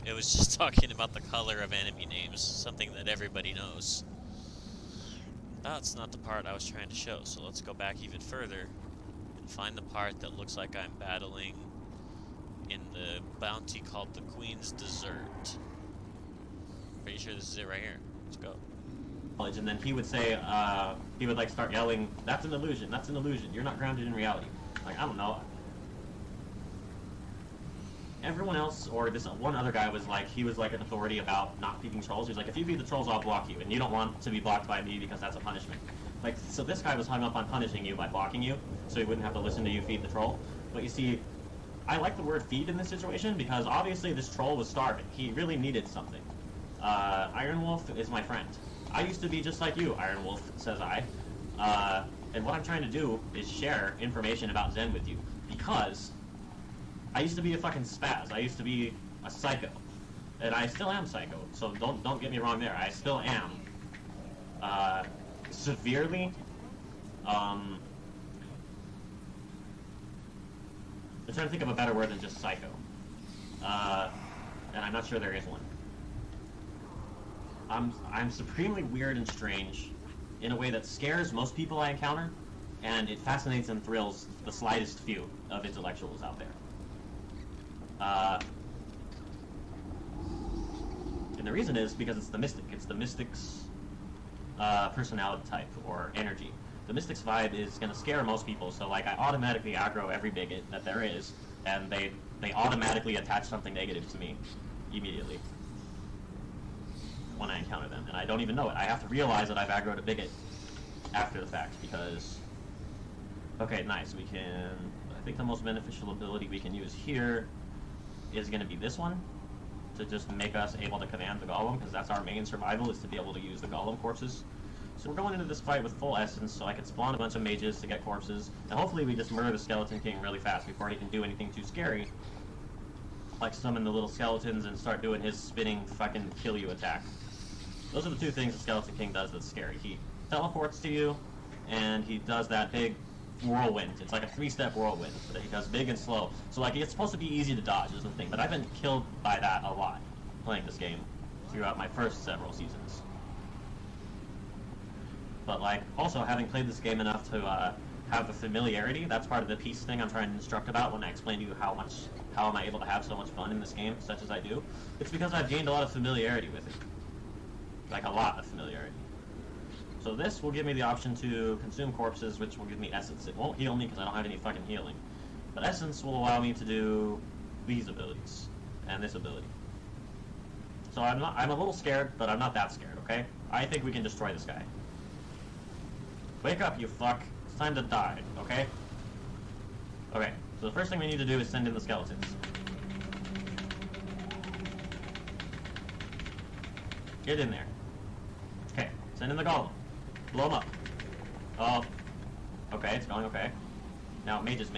It was just talking about the color of enemy names, something that everybody knows. That's not the part I was trying to show, so let's go back even further and find the part that looks like I'm battling in the bounty called the Queen's Dessert. Pretty sure this is it right here. Let's go. And then he would say, he would like start yelling, "That's an illusion, that's an illusion, you're not grounded in reality." Like, I don't know. Everyone else, or this one other guy was like, he was like an authority about not feeding trolls. He's like, if you feed the trolls, I'll block you, and you don't want to be blocked by me because that's a punishment. Like, so this guy was hung up on punishing you by blocking you, so he wouldn't have to listen to you feed the troll. But you see, I like the word feed in this situation because obviously this troll was starving. He really needed something. Iron Wolf is my friend. I used to be just like you, Iron Wolf, says I. And what I'm trying to do is share information about Zen with you because I used to be a fucking spaz. I used to be a psycho. And I still am psycho, so don't get me wrong there. I still am severely I'm trying to think of a better word than just psycho. And I'm not sure there is one. I'm supremely weird and strange in a way that scares most people I encounter, and it fascinates and thrills the slightest few of intellectuals out there. And the reason is because it's the mystic. It's the mystic's personality type or energy. The mystic's vibe is going to scare most people, so like I automatically aggro every bigot that there is, and they automatically attach something negative to me immediately when I encounter them, and I don't even know it. I have to realize that I've aggroed a bigot after the fact because... Okay, nice. We can... I think the most beneficial ability we can use here is going to be this one, to just make us able to command the golem, because that's our main survival, is to be able to use the golem corpses. So we're going into this fight with full essence, so I can spawn a bunch of mages to get corpses, and hopefully we just murder the Skeleton King really fast before he can do anything too scary. Like summon the little skeletons and start doing his spinning fucking kill you attack. Those are the two things the Skeleton King does that's scary. He teleports to you, and he does that big whirlwind. It's like a 3-step whirlwind that he does big and slow. So like it's supposed to be easy to dodge is the thing, but I've been killed by that a lot playing this game throughout my first several seasons. But like also having played this game enough to have the familiarity, that's part of the peace thing I'm trying to instruct about when I explain to you how am I able to have so much fun in this game, such as I do. It's because I've gained a lot of familiarity with it. Like a lot of familiarity. So this will give me the option to consume corpses, which will give me essence. It won't heal me because I don't have any fucking healing. But essence will allow me to do these abilities and this ability. So I'm a little scared, but I'm not that scared, okay? I think we can destroy this guy. Wake up, you fuck. It's time to die, okay? Okay, so the first thing we need to do is send in the skeletons. Get in there. Okay, send in the golem. Blow him up. Oh. Okay, it's going okay. Now, mages.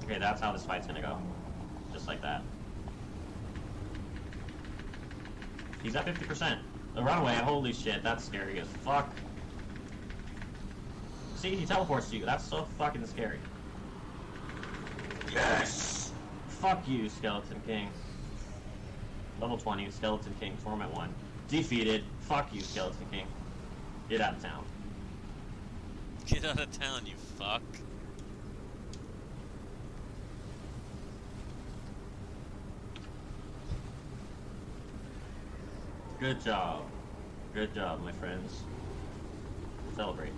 Okay, that's how this fight's gonna go. Just like that. He's at 50%. The runaway, holy shit, that's scary as fuck. See, he teleports to you. That's so fucking scary. Yes! Fuck you, Skeleton King. Level 20, Skeleton King, Torment 1. Defeated. Fuck you, Skeleton King. Get out of town. Get out of town, you fuck. Good job. Good job, my friends. Celebrate.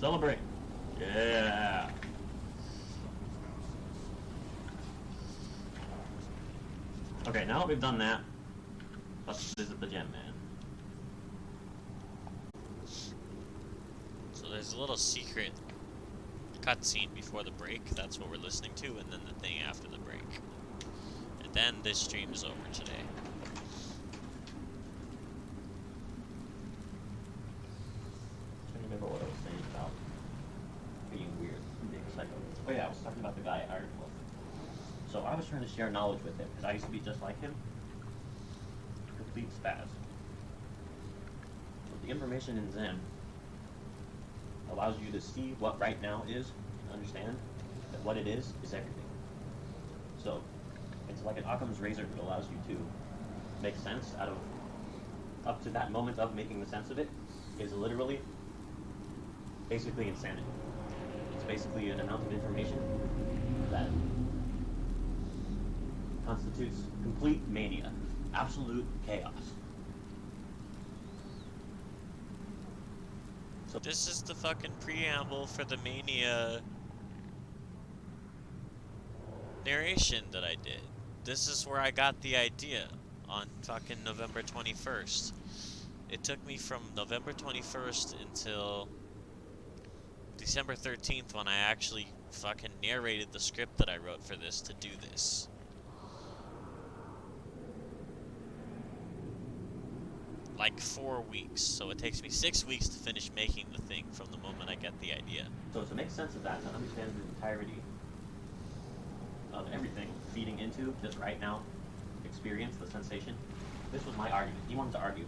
Celebrate. Yeah. Okay, now that we've done that, let's visit the gem man. So there's a little secret cutscene before the break. That's what we're listening to, and then the thing after the break. And then this stream is over today. I remember what I was saying about being weird and being psycho. Oh yeah, I was talking about the guy Iron Wolf. So I was trying to share knowledge with him, because I used to be just like him. Complete spaz. But the information in Zen allows you to see what right now is understand that what it is everything. So it's like an Occam's razor that allows you to make sense out of, up to that moment of making the sense of it, is literally basically insanity. It's basically an amount of information that constitutes complete mania, absolute chaos. So this is the fucking preamble for the Mania narration that I did. This is where I got the idea on fucking November 21st. It took me from November 21st until December 13th when I actually fucking narrated the script that I wrote for this to do this. Like 4 weeks, so it takes me 6 weeks to finish making the thing from the moment I get the idea. So to make sense of that, to understand the entirety of everything feeding into this right now experience, the sensation, this was my argument. He wanted to argue.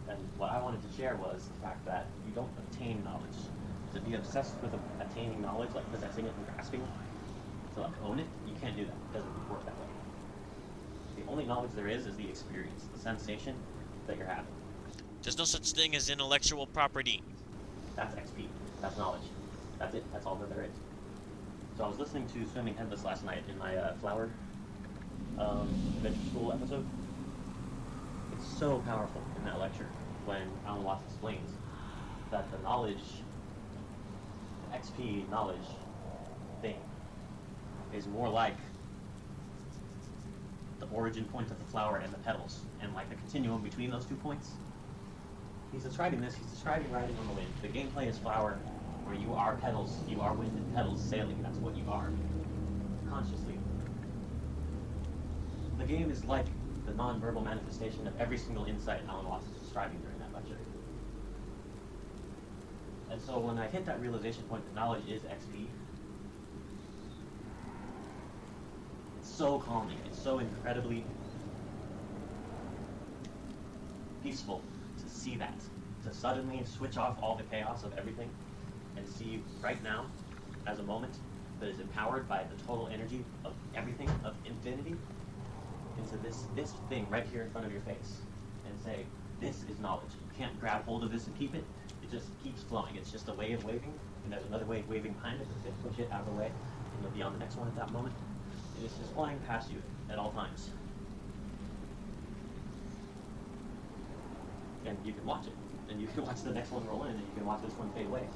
And what I wanted to share was the fact that you don't obtain knowledge. To be obsessed with attaining knowledge, like possessing it and grasping, to like own it, you can't do that. It doesn't work that way. The only knowledge there is the experience, the sensation that you're having. There's no such thing as intellectual property. That's XP. That's knowledge. That's it. That's all that there is. So I was listening to Swimming Headless last night in my flower adventure school episode. It's so powerful in that lecture when Alan Watts explains that the knowledge, the XP knowledge thing, is more like the origin point of the flower and the petals, and like the continuum between those 2 points. He's describing riding on the wind. The gameplay is flower, where you are petals, you are wind and petals sailing, that's what you are, consciously. The game is like the non-verbal manifestation of every single insight Alan Watts is describing during that lecture. And so when I hit that realization point that knowledge is XP, it's so calming, it's so incredibly peaceful to see that, to suddenly switch off all the chaos of everything and see right now as a moment that is empowered by the total energy of everything, of infinity, into this thing right here in front of your face, and say, this is knowledge. You can't grab hold of this and keep it. It just keeps flowing. It's just a wave waving, and there's another wave waving behind it. If you push it out of the way, and you'll be on the next one at that moment. And it's just flying past you at all times. And you can watch it. And you can watch the next one roll in, and you can watch this one fade away.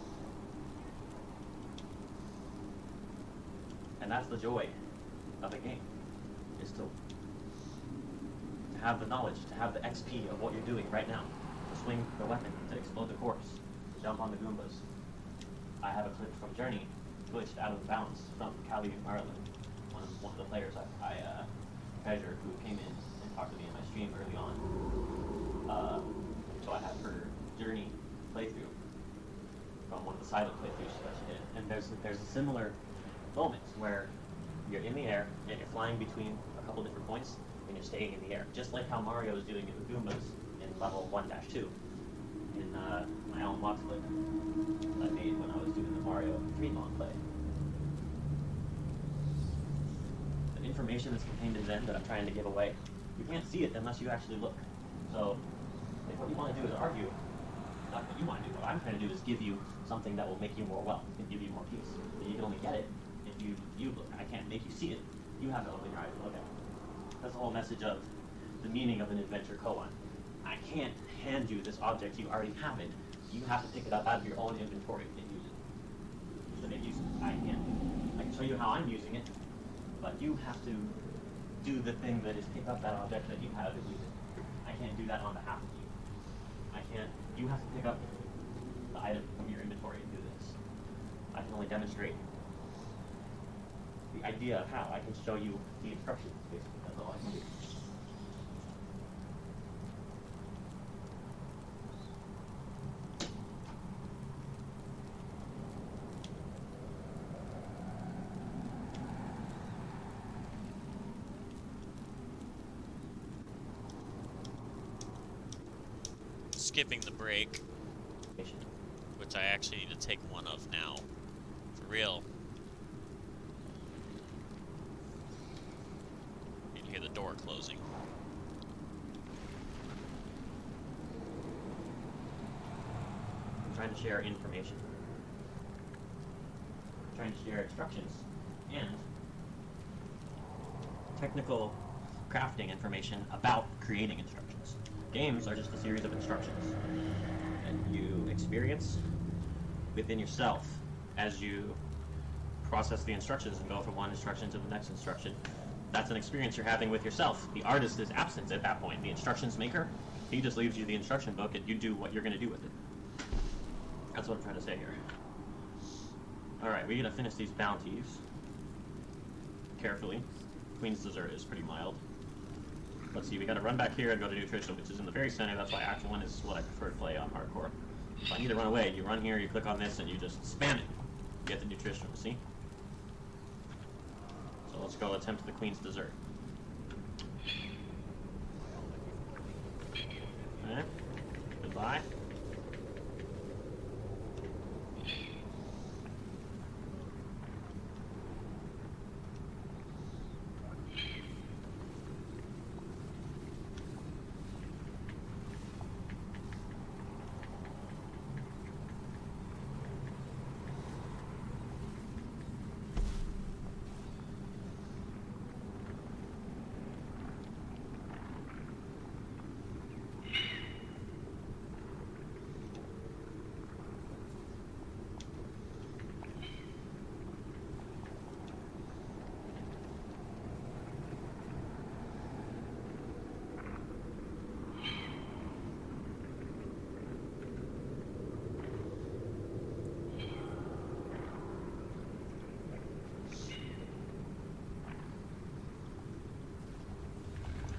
And that's the joy of a game, is to have the knowledge, to have the XP of what you're doing right now, to swing the weapon, to explode the corpse, to jump on the Goombas. I have a clip from Journey, glitched out of bounds from Callie Maryland, one of the players I treasure, who came in and talked to me in my stream early on. So I have her Journey playthrough from one of the silent playthroughs that she did. And there's a similar moment where you're in the air and you're flying between a couple different points and you're staying in the air, just like how Mario is doing it with Goombas in level 1-2 in my Alan Watts clip that I made when I was doing the Mario Fremont play. The information that's contained in Zen that I'm trying to give away, you can't see it unless you actually look. So if what you want to do is argue, not what you want to do. What I'm trying to do is give you something that will make you more wealth, and give you more peace. But you can only get it if you look. I can't make you see it. You have to open your eyes and look at it. That's the whole message of the meaning of an adventure koan. I can't hand you this object. You already have it. You have to pick it up out of your own inventory and use it. To make use of it. I can show you how I'm using it, but you have to do the thing that is pick up that object that you have and use it. I can't do that on behalf of you. You have to pick up the item from your inventory and do this. I can only demonstrate the idea of how. I can show you the instructions, basically. That's all I can do. Skipping the break, which I actually need to take one of now, for real. You can hear the door closing. I'm trying to share information. I'm trying to share instructions and technical crafting information about creating instructions. Games are just a series of instructions that you experience within yourself as you process the instructions and go from one instruction to the next instruction. That's an experience you're having with yourself. The artist is absent at that point. The instructions maker, he just leaves you the instruction book and you do what you're going to do with it. That's what I'm trying to say here. Alright, we gotta finish these bounties carefully. Queen's Dessert is pretty mild. Let's see, we gotta run back here and go to Nutrition, which is in the very center. That's why Act 1 is what I prefer to play on Hardcore. If I need to run away, you run here, you click on this, and you just spam it. You get the Nutrition, see? So let's go attempt the Queen's Dessert. Okay. Goodbye.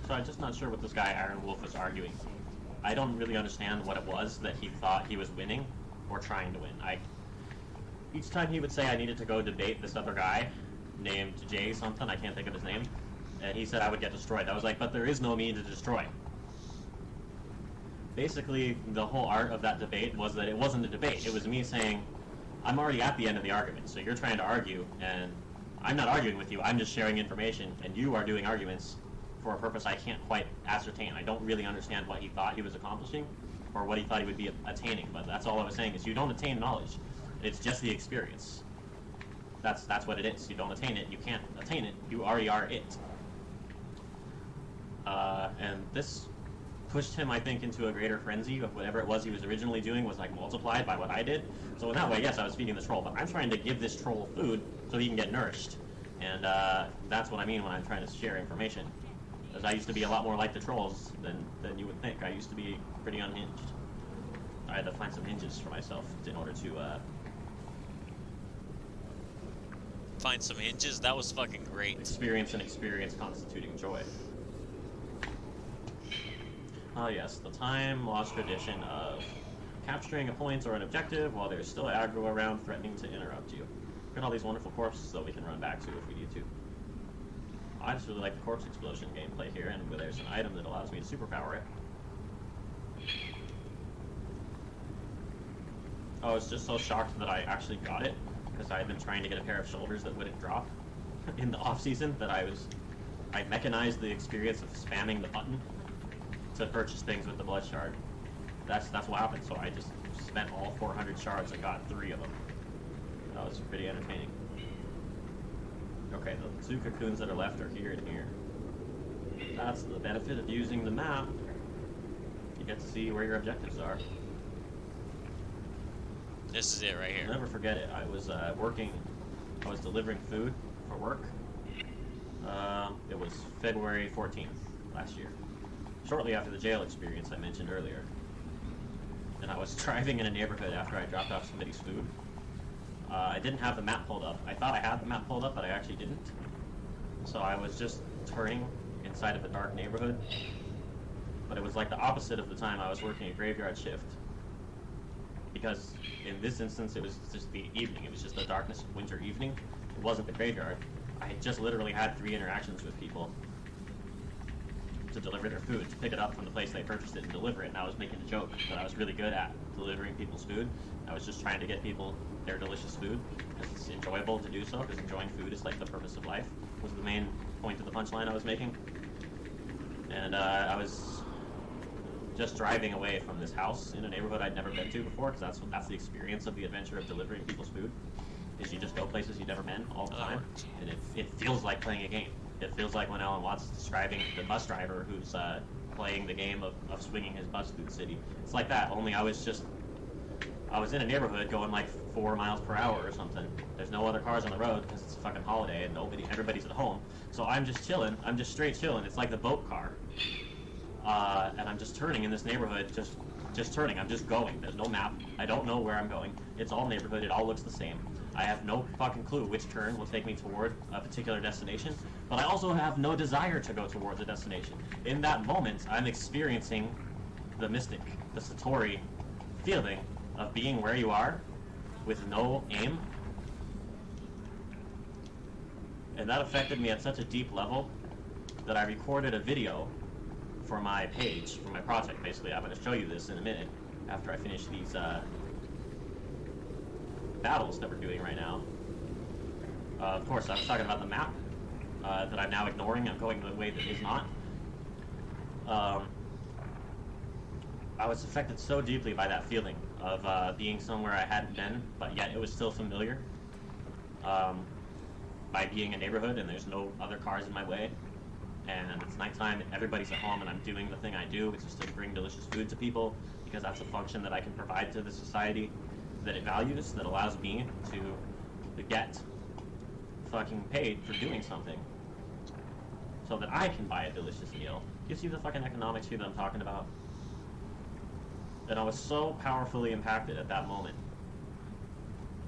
So I'm just not sure what this guy Iron Wolf was arguing. I don't really understand what it was that he thought he was winning or trying to win. Each time he would say I needed to go debate this other guy named Jay something, I can't think of his name, and he said I would get destroyed. I was like, but there is no me to destroy. Basically, the whole art of that debate was that it wasn't a debate. It was me saying, I'm already at the end of the argument, so you're trying to argue, and I'm not arguing with you, I'm just sharing information, and you are doing arguments for a purpose I can't quite ascertain. I don't really understand what he thought he was accomplishing or what he thought he would be attaining, but that's all I was saying is you don't attain knowledge. It's just the experience. That's what it is. You don't attain it, you can't attain it, you already are it. And this pushed him, I think, into a greater frenzy of whatever it was he was originally doing was like multiplied by what I did. So in that way, yes, I was feeding the troll, but I'm trying to give this troll food so he can get nourished. And that's what I mean when I'm trying to share information. Because I used to be a lot more like the trolls than you would think. I used to be pretty unhinged. I had to find some hinges for myself in order to Find some hinges? That was fucking great. experience an experience constituting joy. Ah yes, the time-lost tradition of capturing a point or an objective while there's still aggro around threatening to interrupt you. Look at all these wonderful corpses that we can run back to if we need to. I just really like the corpse explosion gameplay here, and there's an item that allows me to superpower it. I was just so shocked that I actually got it, because I had been trying to get a pair of shoulders that wouldn't drop in the off-season, that I mechanized the experience of spamming the button to purchase things with the blood shard. That's what happened, so I just spent all 400 shards and got 3 of them. That was pretty entertaining. Okay, the 2 cocoons that are left are here and here. That's the benefit of using the map. You get to see where your objectives are. This is it right here. I'll never forget it. I was I was delivering food for work. It was February 14th last year. Shortly after the jail experience I mentioned earlier. And I was driving in a neighborhood after I dropped off somebody's food. I didn't have the map pulled up. I thought I had the map pulled up, but I actually didn't. So I was just turning inside of a dark neighborhood. But it was like the opposite of the time I was working a graveyard shift. Because in this instance, it was just the evening. It was just the darkness of winter evening. It wasn't the graveyard. I had just literally had 3 interactions with people to deliver their food, to pick it up from the place they purchased it and deliver it. And I was making a joke that I was really good at delivering people's food. I was just trying to get people their delicious food, because it's enjoyable to do so, because enjoying food is like the purpose of life, was the main point of the punchline I was making. And I was just driving away from this house in a neighborhood I'd never been to before, because that's the experience of the adventure of delivering people's food, is you just go places you've never been all the time, and it feels like playing a game. It feels like when Alan Watts is describing the bus driver who's playing the game of swinging his bus through the city. It's like that, only I was in a neighborhood going like 4 miles per hour or something. There's no other cars on the road because it's a fucking holiday and everybody's at home. So I'm just chilling. I'm just straight chilling. It's like the boat car. And I'm just turning in this neighborhood, just turning. I'm just going. There's no map. I don't know where I'm going. It's all neighborhood. It all looks the same. I have no fucking clue which turn will take me toward a particular destination, but I also have no desire to go towards a destination. In that moment, I'm experiencing the mystic, the Satori feeling of being where you are with no aim. And that affected me at such a deep level that I recorded a video for my page, for my project, basically. I'm going to show you this in a minute after I finish these battles that we're doing right now. Of course, I was talking about the map that I'm now ignoring. I'm going the way that is not. I was affected so deeply by that feeling of being somewhere I hadn't been, but yet it was still familiar. By being a neighborhood and there's no other cars in my way, and it's nighttime, everybody's at home, and I'm doing the thing I do, which is to bring delicious food to people, because that's a function that I can provide to the society that it values, that allows me to get fucking paid for doing something, so that I can buy a delicious meal. You see the fucking economics here that I'm talking about? And I was so powerfully impacted at that moment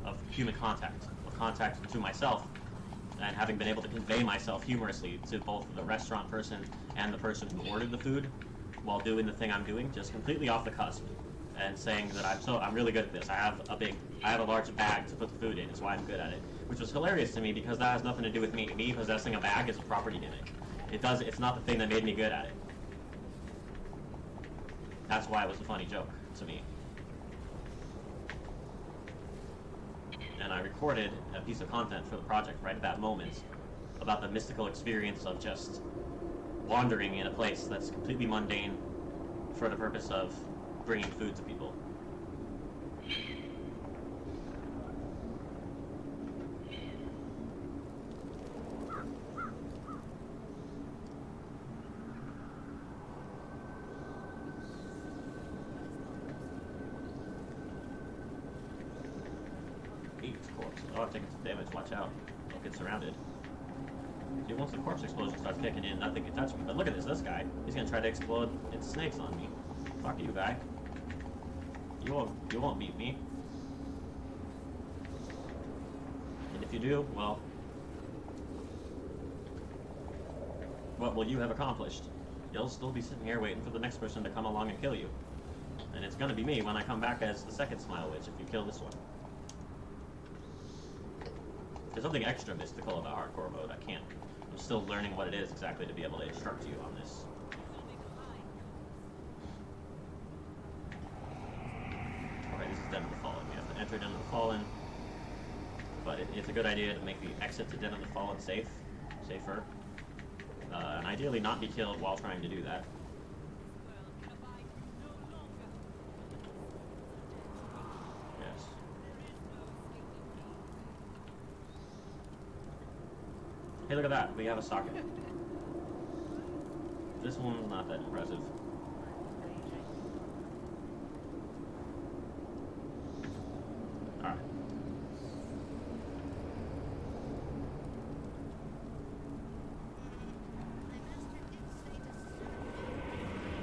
of human contact, of contact to myself, and having been able to convey myself humorously to both the restaurant person and the person who ordered the food while doing the thing I'm doing, just completely off the cusp, and saying that I'm really good at this. I have a large bag to put the food in. It's why I'm good at it, which was hilarious to me because that has nothing to do with me. Me possessing a bag is a property gimmick. It's not the thing that made me good at it. That's why it was a funny joke to me. And I recorded a piece of content for the project right at that moment about the mystical experience of just wandering in a place that's completely mundane for the purpose of bringing food to people. Oh, I'm taking some damage. Watch out. Don't get surrounded. See, once the corpse explosion starts kicking in, nothing can touch me. But look at this guy. He's gonna try to explode into snakes on me. Fuck you, guy. You won't beat me. And if you do, well, what will you have accomplished? You'll still be sitting here waiting for the next person to come along and kill you. And it's gonna be me when I come back as the second Smile Witch if you kill this one. There's something extra mystical about hardcore mode. I'm still learning what it is exactly to be able to instruct you on this. Alright, this is Den of the Fallen. We have to enter Den of the Fallen, but it's a good idea to make the exit to Den of the Fallen safer, and ideally not be killed while trying to do that. Hey, look at that. We have a socket. This one's not that impressive. Alright.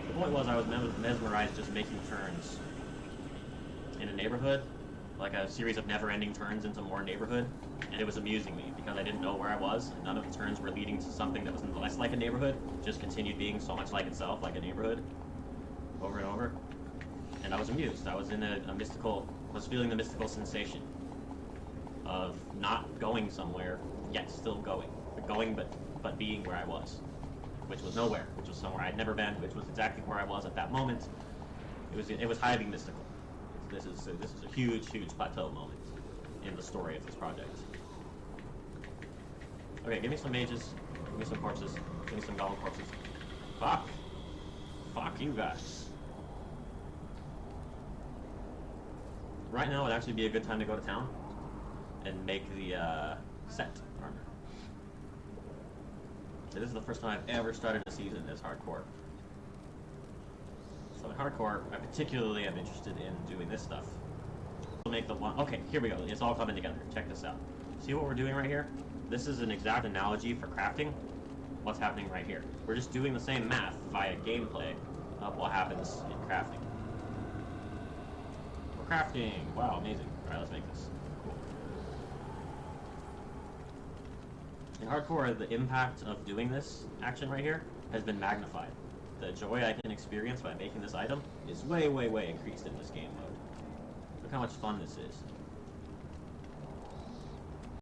The point was I was mesmerized just making turns in a neighborhood, like a series of never-ending turns into more neighborhood, and it was amusing me because I didn't know where I was, and none of the turns were leading to something that was less like a neighborhood, just continued being so much like itself, like a neighborhood, over and over. And I was amused. I was in a mystical, was feeling the mystical sensation of not going somewhere, yet still going. But being where I was, which was nowhere, which was somewhere I'd never been, which was exactly where I was at that moment. It was highly mystical. This is a huge plateau moment. in the story of this project. Okay, give me some mages, give me some corpses, give me some golem corpses. Fuck! Fuck you guys. Right now would actually be a good time to go to town and make the set armor. So this is the first time I've ever started a season as hardcore. So in hardcore, I particularly am interested in doing this stuff. We'll make the one. Okay, here we go. It's all coming together. Check this out. See what we're doing right here? This is an exact analogy for crafting. What's happening right here? We're just doing the same math via gameplay of what happens in crafting. We're crafting. Wow, amazing. All right, let's make this. Cool. In hardcore, the impact of doing this action right here has been magnified. The joy I can experience by making this item is way, way, way increased in this game mode. Look how much fun this is.